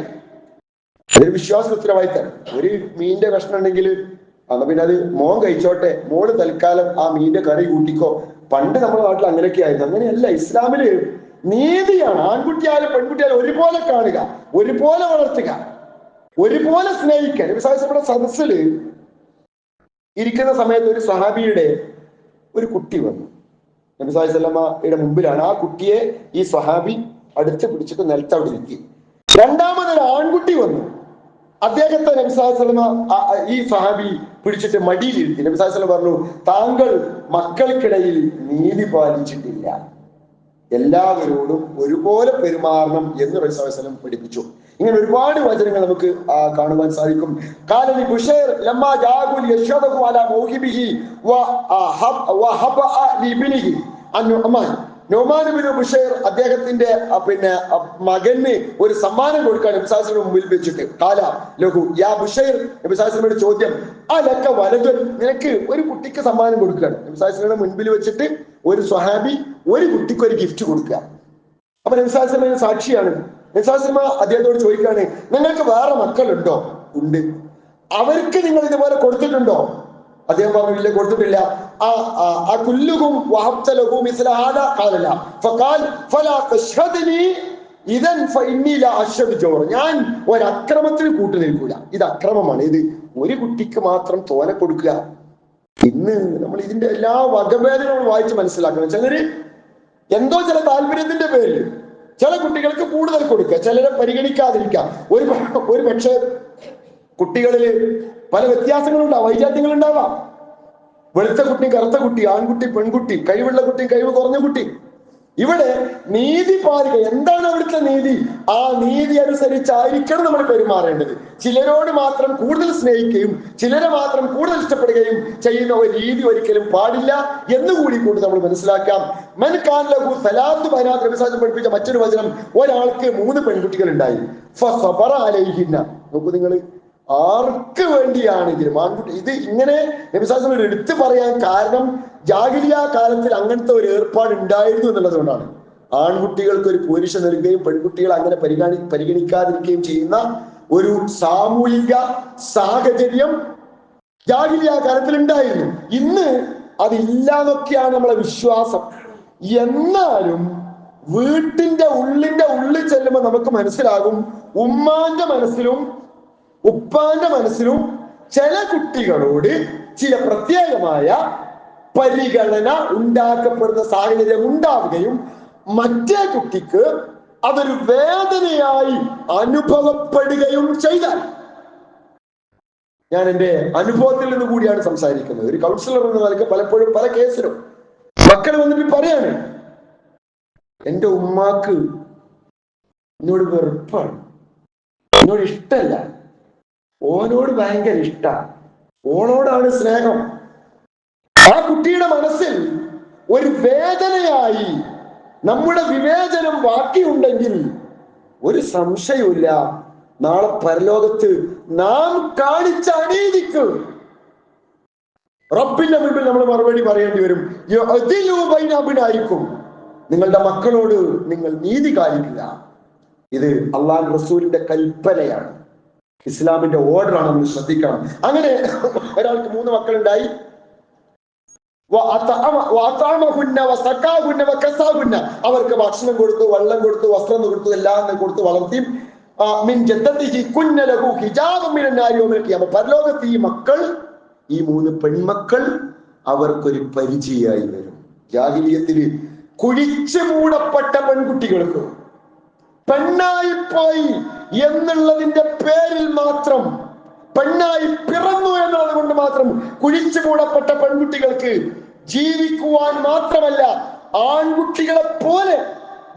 അതൊരു വിശ്വാസ ഉത്തരവാദിത്തം. ഒരു മീനിന്റെ കഷ്ണം ഉണ്ടെങ്കിൽ അന്ന് പിന്നെ അത് മോൻ കഴിച്ചോട്ടെ, മോള് തൽക്കാലം ആ മീനിന്റെ കറി കൂട്ടിക്കോ. പണ്ട് നമ്മുടെ നാട്ടിൽ അങ്ങനെയൊക്കെ ആയിരുന്നു. അങ്ങനെയല്ല, ഇസ്ലാമില് നീതിയാണ്. ആൺകുട്ടിയായാലും പെൺകുട്ടിയായാലും ഒരുപോലെ കാണുക, ഒരുപോലെ വളർത്തുക, ഒരുപോലെ സ്നേഹിക്കുക. നബി സല്ലല്ലാഹു അലൈഹി വസല്ലം സദസ്സിൽ ഇരിക്കുന്ന സമയത്ത് ഒരു സ്വഹാബിയുടെ ഒരു കുട്ടി വന്നു. നബി സല്ലല്ലാഹു അലൈഹി വസല്ലമയുടെ മുമ്പിലാണ്. ആ കുട്ടിയെ ഈ സ്വഹാബി അടുത്ത് പിടിച്ചിട്ട് നിലത്ത് അവിടെ ഇരുത്തി. രണ്ടാമതൊരു ആൺകുട്ടി വന്നു. അദ്ദേഹത്തെ നബി സല്ലല്ലാഹു അലൈഹി വസല്ലമ ഈ സ്വഹാബി പിടിച്ചിട്ട് മടിയിലിരുത്തി. നബി സല്ലല്ലാഹു അലൈഹി വസല്ലം പറഞ്ഞു, താങ്കൾ മക്കൾക്കിടയിൽ നീതി പാലിച്ചിട്ടില്ല, എല്ലാവരോടും ഒരുപോലെ പെരുമാറണം എന്ന് നബി സല്ലല്ലാഹു അലൈഹി വസല്ലം പഠിപ്പിച്ചു. ഇങ്ങനെ ഒരുപാട് വചനങ്ങൾ നമുക്ക് കാണുവാൻ സാധിക്കും. കാലനി ബുഷൈർ ലമ്മാ ജാഗുൽ യശദഹു അലാ മൗഹിബിഹി വഹബ ലിബിനിഹി അന്നുഅമാൻ. നൊമാൻ ഇബ്നു ബുഷൈർ അദ്ദേഹത്തിന്റെ പിന്നെ മകന് ഒരു സമ്മാനം കൊടുക്കാൻ നബി സല്ലല്ലാഹു അലൈഹി വസല്ലം മുമ്പിൽ വെച്ചിട്ട് കാല ലഹു യാ ബുഷൈർ, നബി സല്ലല്ലാഹു അലൈഹി വസല്ലമയുടെ ചോദ്യം, അലക വലദുൻ, നിനക്ക് ഒരു കുട്ടിക്ക് സമ്മാനം കൊടുക്കുകയാണ്. നബി സല്ലല്ലാഹു അലൈഹി വസല്ലമയുടെ മുൻപിൽ വെച്ചിട്ട് ഒരു സ്വഹാബി ഒരു കുട്ടിക്ക് ഒരു ഗിഫ്റ്റ് കൊടുക്കുക. അപ്പൊ നബി സല്ലല്ലാഹു അലൈഹി വസല്ലം സാക്ഷിയാണ്. നബി സല്ലല്ലാഹു അലൈഹി വസല്ലം അദ്ദേഹത്തോട് ചോദിക്കുകയാണ്, നിങ്ങൾക്ക് വേറെ മക്കളുണ്ടോ? ഉണ്ട്. അവർക്ക് നിങ്ങൾ ഇതുപോലെ കൊടുത്തിട്ടുണ്ടോ? അദ്ദേഹം പറഞ്ഞില്ല, കൊടുത്തിട്ടില്ല. ഞാൻ ഒരക്രമത്തിന് കൂട്ടു നിൽക്കൂല. ഇത് അക്രമമാണ്. ഇത് ഒരു കുട്ടിക്ക് മാത്രം തോനെ കൊടുക്കുക. ഇന്ന് നമ്മൾ ഇതിന്റെ എല്ലാ വകഭേദങ്ങളും വായിച്ച് മനസ്സിലാക്കണം. ചിലര് എന്തോ ചില താല്പര്യത്തിന്റെ പേരിൽ ചില കുട്ടികൾക്ക് കൂടുതൽ കൊടുക്കുക, ചിലരെ പരിഗണിക്കാതിരിക്കുക. ഒരു പക്ഷേ കുട്ടികളിൽ പല വ്യത്യാസങ്ങളുണ്ടാവാം, വൈജാത്യങ്ങളുണ്ടാവാം. വെളുത്ത കുട്ടി, കറുത്ത കുട്ടി, ആൺകുട്ടി, പെൺകുട്ടി, കഴിവുള്ള കുട്ടി, കഴിവ് കുറഞ്ഞ കുട്ടി. ഇവിടെ നീതി പാലിക്കുക. എന്താണ് അവിടുത്തെ നീതി? ആ നീതി അനുസരിച്ചായിരിക്കണം നമ്മൾ പെരുമാറേണ്ടത്. ചിലരോട് മാത്രം കൂടുതൽ സ്നേഹിക്കുകയും ചിലരെ മാത്രം കൂടുതൽ ഇഷ്ടപ്പെടുകയും ചെയ്യുന്ന ഒരു രീതി ഒരിക്കലും പാടില്ല എന്നുകൂടി കൊണ്ട് നമ്മൾ മനസ്സിലാക്കാം. മൻ കാന ലഹു സലാത്തു ബനാത്ത്, നബി പഠിപ്പിച്ച മറ്റൊരു വചനം, ഒരാൾക്ക് 3 പെൺകുട്ടികൾ ഉണ്ടായി. ഫസബറ അലൈഹിന്ന. നോക്കൂ നിങ്ങൾ, ആർക്ക് വേണ്ടിയാണെങ്കിലും ആൺകുട്ടി, ഇത് ഇങ്ങനെ നബി സല്ലല്ലാഹു എടുത്തു പറയാൻ കാരണം ജാഹിലിയ കാലത്തിൽ അങ്ങനത്തെ ഒരു ഏർപ്പാട് ഉണ്ടായിരുന്നു എന്നുള്ളത് കൊണ്ടാണ്. ആൺകുട്ടികൾക്ക് ഒരു പുരുഷ നൽകുകയും പെൺകുട്ടികൾ അങ്ങനെ പരിഗണിക്കാതിരിക്കുകയും ചെയ്യുന്ന ഒരു സാമൂഹിക സാഹചര്യം ജാഹിലിയ കാലത്തിൽ ഉണ്ടായിരുന്നു. ഇന്ന് അതില്ലാന്നൊക്കെയാണ് നമ്മളെ വിശ്വാസം. എന്നാലും വീട്ടിന്റെ ഉള്ളിൽ ചെല്ലുമ്പോൾ നമുക്ക് മനസ്സിലാകും, ഉമ്മാന്റെ മനസ്സിലും ഉപ്പാന്റെ മനസ്സിലും ചില കുട്ടികളോട് ചില പ്രത്യേകമായ പരിഗണന ഉണ്ടാക്കപ്പെടുന്ന സാഹചര്യം ഉണ്ടാവുകയും മറ്റേ കുട്ടിക്ക് അതൊരു വേദനയായി അനുഭവപ്പെടുകയും ചെയ്താൽ, ഞാൻ എൻ്റെ അനുഭവത്തിൽ നിന്ന് കൂടിയാണ് സംസാരിക്കുന്നത്. ഒരു കൗൺസിലർ എന്ന നിലയ്ക്ക് പലപ്പോഴും പല കേസിലും മക്കൾ വന്നിട്ട് പറയാണ്, എൻ്റെ ഉമ്മാക്ക് എന്നോട് വെറുപ്പാണ്, എന്നോട് ഇഷ്ടമല്ല, ഓനോട് ഭയങ്കര ഇഷ്ടമാണ്, ഓനോടാണ് സ്നേഹം. ആ കുട്ടിയുടെ മനസ്സിൽ ഒരു വേദനയായി നമ്മുടെ വിവേചനം ബാക്കിയുണ്ടെങ്കിൽ ഒരു സംശയമില്ല, നാളെ പരലോകത്ത് നാം കാണിച്ച അനീതിക്ക് റബ്ബിന്റെ മുൻപിൽ നമ്മൾ മറുപടി പറയേണ്ടി വരും. നിങ്ങളുടെ മക്കളോട് നിങ്ങൾ നീതി കാണിക്കുക. ഇത് അള്ളാഹു റസൂലിന്റെ കൽപ്പനയാണ്, ഇസ്ലാമിന്റെ ഓർഡറാണ്, നമ്മൾ ശ്രദ്ധിക്കണം. അങ്ങനെ ഒരാൾക്ക് 3 മക്കളുണ്ടായി. അവർക്ക് ഭക്ഷണം കൊടുത്തു, വെള്ളം കൊടുത്തു, വസ്ത്രം കൊടുത്തു, എല്ലാം കൊടുത്തു വളർത്തി. പരലോകത്ത് ഈ മക്കൾ, ഈ 3 പെൺമക്കൾ അവർക്കൊരു പരിചയമായി വരും. ജാഹിലിയത്തില് കുഴിച്ചു മൂടപ്പെട്ട പെൺകുട്ടികൾക്ക് പെണ്ണായി പോയി എന്നുള്ളതിന്റെ പേരിൽ മാത്രം, പെണ്ണായി പിറന്നു എന്നുള്ളത് കൊണ്ട് മാത്രം കുഴിച്ചു മൂടപ്പെട്ട പെൺകുട്ടികൾക്ക് ജീവിക്കുവാൻ മാത്രമല്ല ആൺകുട്ടികളെ പോലെ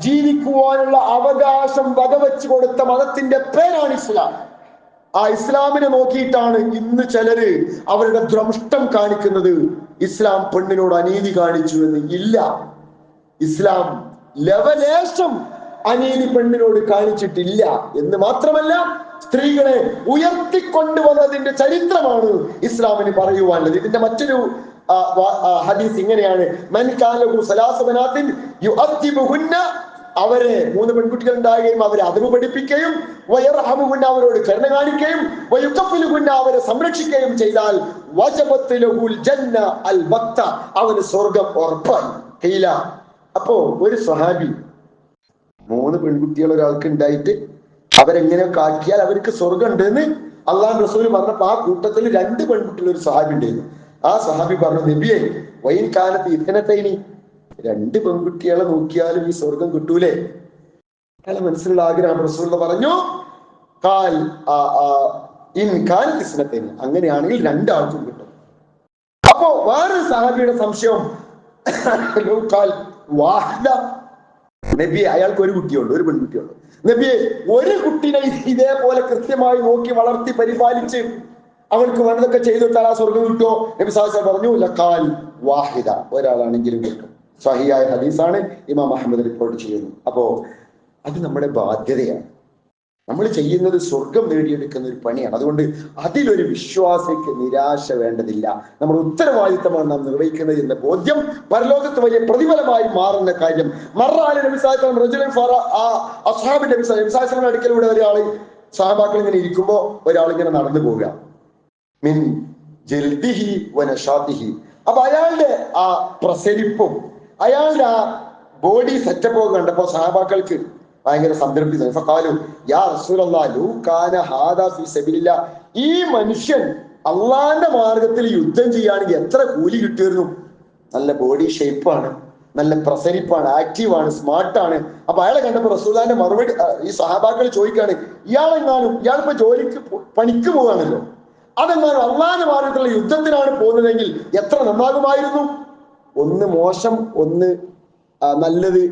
ജീവിക്കുവാനുള്ള അവകാശം വകവെച്ചു കൊടുത്ത മതത്തിന്റെ പേരാണ് ഇസ്ലാം. ആ ഇസ്ലാമിനെ നോക്കിയിട്ടാണ് ഇന്ന് ചിലര് അവരുടെ ദ്രംഷ്ടം കാണിക്കുന്നത്. ഇസ്ലാം പെണ്ണിനോട് അനീതി കാണിച്ചു എന്ന് ഇല്ല. ഇസ്ലാം ലവലേശം അനീതി പെണ്ണിനോട് കാണിച്ചിട്ടില്ല എന്ന് മാത്രമല്ല, സ്ത്രീകളെ ഉയർത്തിക്കൊണ്ടുവന്നതിന്റെ ചരിത്രമാണ് ഇസ്ലാമിന് പറയുവാനുള്ളത്. ഇതിന്റെ മറ്റൊരു ഹദീസ് ഇങ്ങനെയാണ്, മൻ കാന ലഹു സലാസ ബനാത്തിൻ യുഅദ്ദിബുഹുന്ന, അവരെ 3 പെൺകുട്ടികൾ ഉണ്ടാകുകയും അവരെ അദബ് പഠിപ്പിക്കുകയും വയർഹമുഹുന്ന, അവരോട് കരുണ കാണിക്കുകയും വയുകഫിലുഹുന്ന, അവരെ സംരക്ഷിക്കുകയും ചെയ്താൽ വജബത്ത് ലഹുൽ ജന്ന അൽ ബക്ത, അവന് സ്വർഗ്ഗം ഉറപ്പായി. ഖീല, അപ്പോ ഒരു സ്വഹാബി 3 പെൺകുട്ടികൾ ഒരാൾക്ക് ഉണ്ടായിട്ട് അവരെങ്ങനെയൊക്കെ ആക്കിയാൽ അവർക്ക് സ്വർഗം ഉണ്ടെന്ന് അള്ളാഹു റസൂൽ പറഞ്ഞപ്പോ ആ കൂട്ടത്തിൽ 2 പെൺകുട്ടികൾ ഒരു സഹാബി ഉണ്ടായിരുന്നു. ആ സഹാബി പറഞ്ഞു, നബിയെ വൈൻ കാലത്ത് ഇത്തനത്തൈനി, 2 പെൺകുട്ടികളെ നോക്കിയാലും ഈ സ്വർഗം കിട്ടൂലേ? അയാളെ മനസ്സിലുള്ള ആഗ്രഹം റസൂൽ പറഞ്ഞു, കാൽ ഇൻ കാലത്ത് ഇസ്നത്തൈനി, അങ്ങനെയാണെങ്കിൽ 2 ആൾക്കും കിട്ടും. അപ്പോ വേറൊരു സഹാബിയുടെ സംശയം, നബിയെ അയാൾക്ക് ഒരു കുട്ടിയുള്ളൂ, ഒരു പെൺകുട്ടിയുള്ളൂ, നബിയെ ഒരു കുട്ടിനെ ഇതേപോലെ കൃത്യമായി നോക്കി വളർത്തി പരിപാലിച്ച് അവൾക്ക് വേണ്ടതൊക്കെ ചെയ്തിട്ടാൽ ആ സ്വർഗം കിട്ടുമോ? നബി സല്ലല്ലാഹു അലൈഹി വസല്ലം പറഞ്ഞു, ലഖാൽ വാഹിദ, ഒരാളാണെങ്കിലും കിട്ടും. സ്വഹീഹായ ഹദീസാണ്, ഇമാം അഹ്മദ് റിപ്പോർട്ട് ചെയ്യുന്നു. അപ്പോ അത് നമ്മുടെ ബാധ്യതയാണ്. നമ്മൾ ചെയ്യുന്നത് സ്വർഗം നേടിയെടുക്കുന്ന ഒരു പണിയാണ്. അതുകൊണ്ട് അതിലൊരു വിശ്വാസിക്ക് നിരാശ വേണ്ടതില്ല. നമ്മുടെ ഉത്തരവാദിത്തമാണ് നാം നിർവഹിക്കുന്നത് എന്ന ബോധ്യം പരലോകത്ത് വലിയ പ്രതിഫലമായി മാറുന്ന കാര്യം. അസ്ഹാബിന്റെ അടുക്കലൂടെ ഒരാള്, സഹാബാക്കൾ ഇങ്ങനെ ഇരിക്കുമ്പോ ഒരാൾ ഇങ്ങനെ നടന്നു പോവുക, മിൻ ജൽദിഹി വനശാതിഹി, അപ്പൊ അയാളുടെ ആ പ്രസരിപ്പും അയാളുടെ ആ ബോഡി സെറ്റപ്പ് ഒക്കെ കണ്ടപ്പോ സഹാബാക്കൾക്ക് ഭയങ്കര സംതൃപ്തി. ഈ മനുഷ്യൻ അള്ളാന്റെ മാർഗത്തിൽ യുദ്ധം ചെയ്യുകയാണെങ്കിൽ എത്ര കൂലി കിട്ടുമായിരുന്നു. നല്ല ബോഡി ഷേപ്പാണ്, നല്ല പ്രസരിപ്പാണ്, ആക്റ്റീവാണ്, സ്മാർട്ടാണ്. അപ്പൊ അയാളെ കണ്ടപ്പോ റസൂലുള്ളാഹിന്റെ മറുപടി, ഈ സഹാബാക്കൾ ചോദിക്കുകയാണ്, ഇയാളിപ്പോ ജോലിക്ക് പണിക്ക് പോവുകയാണല്ലോ, അതെങ്ങാനും അള്ളാന്റെ മാർഗത്തിലുള്ള യുദ്ധത്തിനാണ് പോകുന്നതെങ്കിൽ എത്ര നന്നാകുമായിരുന്നു. ഒന്ന് മോശം, ഒന്ന് നല്ലത്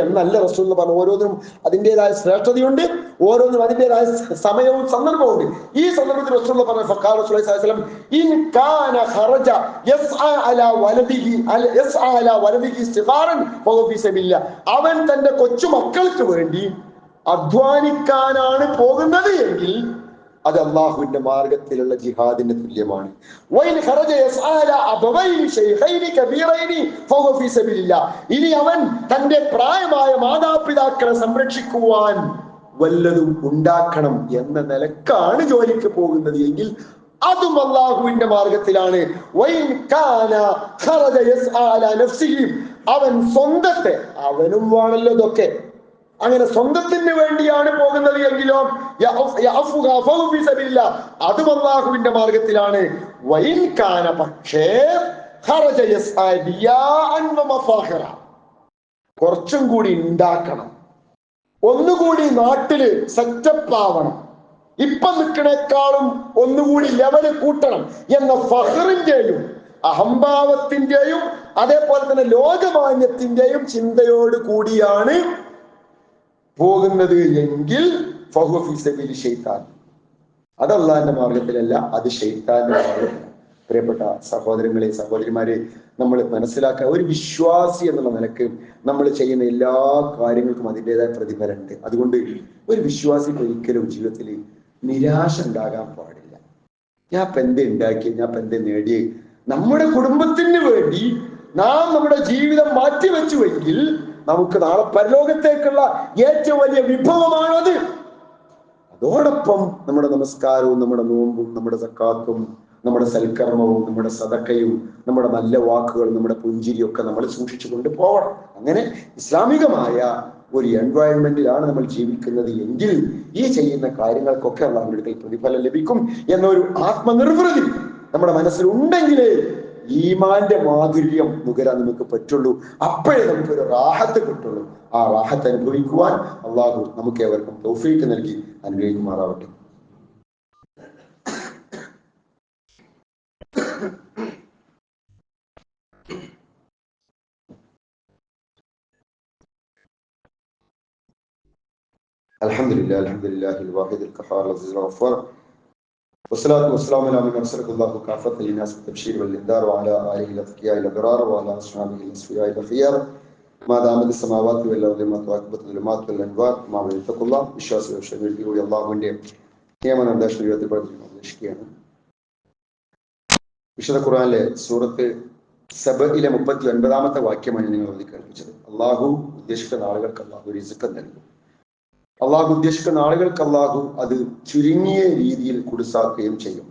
എന്നല്ല റസൂൽ എന്ന് പറഞ്ഞു. ഓരോന്നിനും അതിൻ്റെതായ ശ്രേഷ്ഠതയുണ്ട്, ഓരോന്നിനും അതിൻ്റെതായ സമയവും സന്ദർഭവും ഉണ്ട്. ഈ സന്ദർഭത്തിൽ റസൂൽ പറഞ്ഞു ഫഖാല റസൂലുള്ളാഹി സ്വല്ലല്ലാഹു അലൈഹി വസല്ലം ഇൻ കാന ഖറജ യസ്ആ അലാ വലദിഹി ഇസ്തിഗാറൻ ഫഹുവ ഫീ സബീലില്ലാഹ്. അവൻ തന്റെ കൊച്ചുമക്കൾക്ക് വേണ്ടി അധ്വാനിക്കാനാണ് പോകുന്നത് എങ്കിൽ അത് അള്ളാഹുവിന്റെ മാർഗത്തിലുള്ള ജിഹാദിന് തുല്യമാണ്. ഇനി അവൻ തന്റെ പ്രായമായ മാതാപിതാക്കളെ സംരക്ഷിക്കുവാൻ വല്ലതും ഉണ്ടാക്കണം എന്ന നിലക്കാണ് ജോലിക്ക് പോകുന്നത് എങ്കിൽ അതും അള്ളാഹുവിന്റെ മാർഗത്തിലാണ്. അവൻ സ്വന്തത്തെ, അവനും വേണല്ലോ ഇതൊക്കെ, അങ്ങനെ സ്വന്തത്തിന് വേണ്ടിയാണ് പോകുന്നത് എങ്കിലോ അതും അല്ലാഹുവിന്റെ മാർഗത്തിലാണ്. പക്ഷേ കുറച്ചും കൂടി ഉണ്ടാക്കണം, ഒന്നുകൂടി നാട്ടില് സെറ്റപ്പ് ആവണം, ഇപ്പൊ നിൽക്കണേക്കാളും ഒന്നുകൂടി ലെവല് കൂട്ടണം എന്ന ഫഖറിന്റെയും അഹംഭാവത്തിന്റെയും അതേപോലെ തന്നെ ലോകമാന്യത്തിന്റെയും ചിന്തയോട് കൂടിയാണ് പോകുന്നത് എങ്കിൽ ഫഹുവ ഫീ സബീലി ശൈത്താൻ, അത് അള്ളാഹിന്റെ മാർഗത്തിലല്ല, അത് ശൈത്താന്റെ മാർഗത്തിലാണ്. പ്രിയപ്പെട്ട സഹോദരങ്ങളെ സഹോദരിമാരെ, നമ്മൾ മനസ്സിലാക്കുക, ഒരു വിശ്വാസി എന്നുള്ള നിലക്ക് നമ്മൾ ചെയ്യുന്ന എല്ലാ കാര്യങ്ങൾക്കും അതിൻ്റെതായ പ്രതിഫലമുണ്ട്. അതുകൊണ്ട് ഒരു വിശ്വാസിക്ക് ഒരിക്കലും ജീവിതത്തിൽ നിരാശ ഉണ്ടാകാൻ പാടില്ല. ഞാൻ ഇപ്പൊ എന്ത് ഉണ്ടാക്കി, ഞാൻ ഇപ്പൊ എന്ത് നേടി, നമ്മുടെ കുടുംബത്തിന് വേണ്ടി നാം നമ്മുടെ ജീവിതം മാറ്റിവെച്ചുവെങ്കിൽ നമുക്ക് നാളെ പരലോകത്തേക്കുള്ള ഏറ്റവും വലിയ വിഭവമാണത്. അതോടൊപ്പം നമ്മുടെ നമസ്കാരവും നമ്മുടെ നോമ്പും നമ്മുടെ സക്കാത്തും നമ്മുടെ സൽക്കർമ്മവും നമ്മുടെ സദക്കയും നമ്മുടെ നല്ല വാക്കുകളും നമ്മുടെ പുഞ്ചിരിയും ഒക്കെ നമ്മൾ സൂക്ഷിച്ചു കൊണ്ട് പോകണം. അങ്ങനെ ഇസ്ലാമികമായ ഒരു എൻവയോൺമെന്റിലാണ് നമ്മൾ ജീവിക്കുന്നത് എങ്കിൽ ഈ ചെയ്യുന്ന കാര്യങ്ങൾക്കൊക്കെ അല്ലാഹുവിന്റെ അടുക്കൽ പ്രതിഫലം ലഭിക്കും എന്നൊരു ആത്മനിർവൃതി നമ്മുടെ മനസ്സിലുണ്ടെങ്കിലേ ഈമാന്റെ മാധുര്യം നുകരാൻ നമുക്ക് പറ്റുള്ളൂ. അപ്പോഴേ നമുക്കൊരു റാഹത്ത് കിട്ടുള്ളൂ. ആ റാഹത്ത് അനുഭവിക്കുവാൻ അള്ളാഹു നമുക്ക് ഏവർക്കും തൗഫീഖ് നൽകി അനുഗ്രഹിക്കുമാറാവട്ടെ. അൽഹംദുലില്ലാഹിൽ വാഹിദിൽ ഖഹാർ അസീസുൽ ഗഫാർ والصلاة والسلام على من أرسله الله كافة للناس بالتبشير والإنذار وعلى آله الأتقياء الأبرار وعلى أصحابه الأصفياء الأخيار ما دامت السماوات والأرض ما تواكبت الظلمات والأنوار ما اتقوا الله വിശ്വാസികൾ ക്ഷമിക്കുകയും അള്ളാഹുവിന്റെ നിയമനിർദ്ദേശ ജീവിതത്തിൽ പ്രവർത്തിക്കുകയാണ്. വിശുദ്ധ ഖുർആനിലെ സൂറത്ത് സബയിലെ 39-ാമത്തെ വാക്യമാണ് നിങ്ങൾ ഓതി കേൾപ്പിച്ചത്. അള്ളാഹു ഉദ്ദേശിക്കുന്ന ആളുകൾക്ക് അള്ളാഹു റിസ്ക് നൽകും. അള്ളാഹു ഉദ്ദേശിക്കുന്ന ആളുകൾക്ക് അള്ളാഹു അത് ചുരുങ്ങിയ രീതിയിൽ കുടുസാക്കുകയും ചെയ്യും.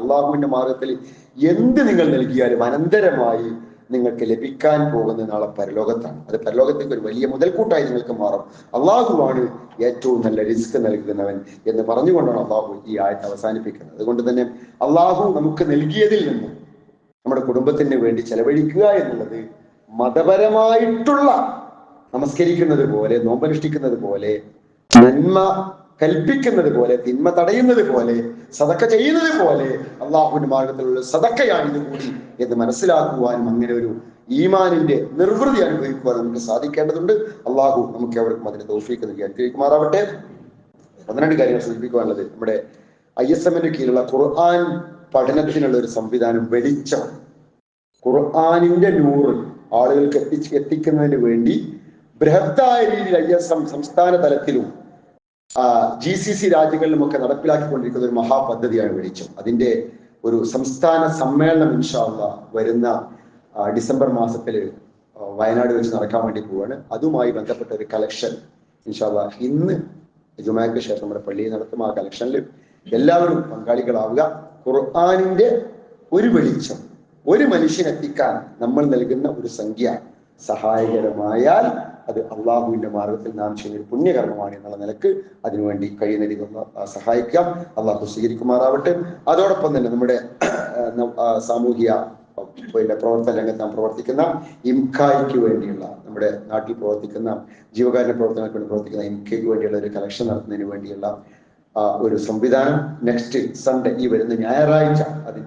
അള്ളാഹുവിന്റെ മാർഗത്തിൽ എന്ത് നിങ്ങൾ നൽകിയാലും അനന്തരമായി നിങ്ങൾക്ക് ലഭിക്കാൻ പോകുന്ന നാളെ പരലോകത്താണ്. അത് പരലോകത്തേക്ക് ഒരു വലിയ മുതൽക്കൂട്ടായി നിങ്ങൾക്ക് മാറും. അള്ളാഹുവാണ് ഏറ്റവും നല്ല റിസ്ക് നൽകുന്നവൻ എന്ന് പറഞ്ഞുകൊണ്ടാണ് അള്ളാഹു ഈ ആയത്ത് അവസാനിപ്പിക്കുന്നത്. അതുകൊണ്ട് തന്നെ അള്ളാഹു നമുക്ക് നൽകിയതിൽ നിന്ന് നമ്മുടെ കുടുംബത്തിന് വേണ്ടി ചെലവഴിക്കുക എന്നുള്ളത് മതപരമായിട്ടുള്ള നമസ്കരിക്കുന്നത് പോലെ, നോമ്പനുഷ്ഠിക്കുന്നത് പോലെ, നന്മ കൽപ്പിക്കുന്നത് പോലെ, തിന്മ തടയുന്നത് പോലെ, സദക്ക ചെയ്യുന്നത് പോലെ അള്ളാഹുവിന്റെ മാർഗത്തിലുള്ള സദക്കയാണിത് കൂടി എന്ന് മനസ്സിലാക്കുവാനും അങ്ങനെ ഒരു ഈമാനിന്റെ നിർവൃതി അനുഭവിക്കുവാൻ നമുക്ക് സാധിക്കേണ്ടതുണ്ട്. അള്ളാഹു നമുക്ക് എവർക്കും അതിന് തൗഫീഖ് നൽകി അനുഗ്രഹിക്കുമാറാവട്ടെ. 12 കാര്യങ്ങൾ സൂചിപ്പിക്കുവാനുള്ളത്, നമ്മുടെ ISM-ന്റെ കീഴിലുള്ള ഖുർആൻ പഠനത്തിനുള്ള ഒരു സംവിധാനം വെളിച്ചം, ഖുർആനിന്റെ നൂറ് ആളുകൾക്ക് എത്തിക്കുന്നതിന് വേണ്ടി ബൃഹത്തായ രീതിയിൽ ISM സംസ്ഥാന തലത്തിലും GCC രാജ്യങ്ങളിലുമൊക്കെ നടപ്പിലാക്കിക്കൊണ്ടിരിക്കുന്ന ഒരു മഹാപദ്ധതിയാണ് വെളിച്ചം. അതിന്റെ ഒരു സംസ്ഥാന സമ്മേളനം ഇൻഷാ അല്ലാഹ് വരുന്ന ഡിസംബർ മാസത്തിൽ വയനാട് വെച്ച് നടക്കാൻ വേണ്ടി പോവുകയാണ്. അതുമായി ബന്ധപ്പെട്ട ഒരു കളക്ഷൻ ഇൻഷാ അല്ലാഹ് ഇന്ന് ജുമാക്ക് ശേഷം നമ്മുടെ പള്ളിയിൽ നടത്തും. ആ കളക്ഷനിൽ എല്ലാവരും പങ്കാളികളാവുക. ഖുർആനിന്റെ ഒരു വെളിച്ചം ഒരു മനുഷ്യനെത്തിക്കാൻ നമ്മൾ നൽകുന്ന ഒരു സംഖ്യ സഹായകരമായാൽ അത് അള്ളാഹുവിന്റെ മാർഗത്തിൽ നാം ചെയ്യുന്ന ഒരു പുണ്യകർമ്മമാണ് എന്നുള്ള നിലക്ക് അതിനുവേണ്ടി കഴിയുന്ന രീതിയിൽ സഹായിക്കാം. അള്ളാഹു സ്വീകരിക്കുമാറാവട്ടെ. അതോടൊപ്പം തന്നെ നമ്മുടെ സാമൂഹിക പ്രവർത്തന രംഗത്ത് നാം പ്രവർത്തിക്കുന്ന ഇംഖായ്ക്ക് വേണ്ടിയുള്ള, നമ്മുടെ നാട്ടിൽ പ്രവർത്തിക്കുന്ന ജീവകാരുണ്യ പ്രവർത്തനങ്ങൾക്ക് വേണ്ടി പ്രവർത്തിക്കുന്ന ഇംഖയ്ക്ക് വേണ്ടിയുള്ള ഒരു കളക്ഷൻ നടത്തുന്നതിന് വേണ്ടിയുള്ള ഒരു സംവിധാനം നെക്സ്റ്റ് സൺഡേ, ഈ വരുന്ന ഞായറാഴ്ച അതിന്റെ